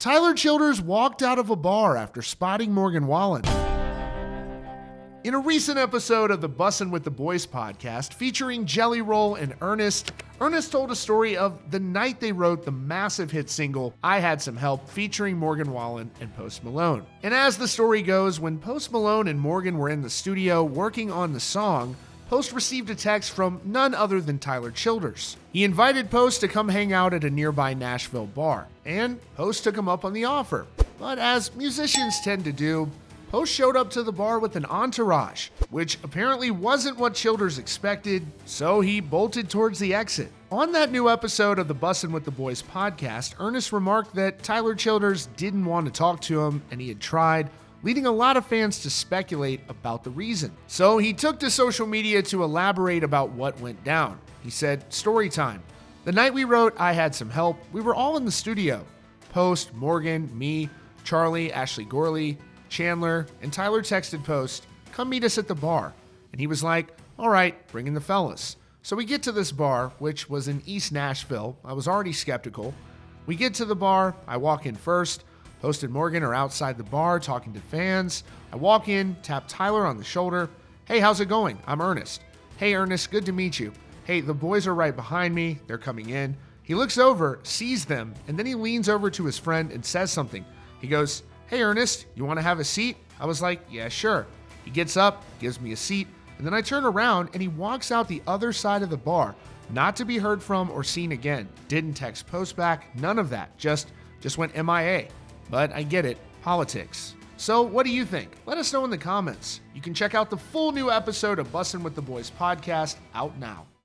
Tyler Childers walked out of a bar after spotting Morgan Wallen. In a recent episode of the Bussin' with the Boys podcast featuring Jelly Roll and Ernest told a story of the night they wrote the massive hit single, I Had Some Help, featuring Morgan Wallen and Post Malone. And as the story goes, when Post Malone and Morgan were in the studio working on the song, Post received a text from none other than Tyler Childers. He invited Post to come hang out at a nearby Nashville bar, and Post took him up on the offer. But as musicians tend to do, Post showed up to the bar with an entourage, which apparently wasn't what Childers expected, so he bolted towards the exit. On that new episode of the Bussin' with the Boys podcast, Ernest remarked that Tyler Childers didn't want to talk to him and he had tried, leading a lot of fans to speculate about the reason. So he took to social media to elaborate about what went down. He said, "Story time. The night we wrote I Had Some Help, we were all in the studio. Post, Morgan, me, Charlie, Ashley Gorley, Chandler, and Tyler texted Post, come meet us at the bar. And he was like, all right, bring in the fellas. So we get to this bar, which was in East Nashville. I was already skeptical. We get to the bar. I walk in first. Post and Morgan are outside the bar talking to fans. I walk in, tap Tyler on the shoulder. Hey, how's it going? I'm Ernest. Hey, Ernest, good to meet you. Hey, the boys are right behind me. They're coming in. He looks over, sees them, and then he leans over to his friend and says something. He goes, hey, Ernest, you want to have a seat? I was like, yeah, sure. He gets up, gives me a seat, and then I turn around and he walks out the other side of the bar, not to be heard from or seen again. Didn't text Post back, none of that. Just went MIA. But I get it, politics. So what do you think? Let us know in the comments. You can check out the full new episode of Bussin' with the Boys podcast out now.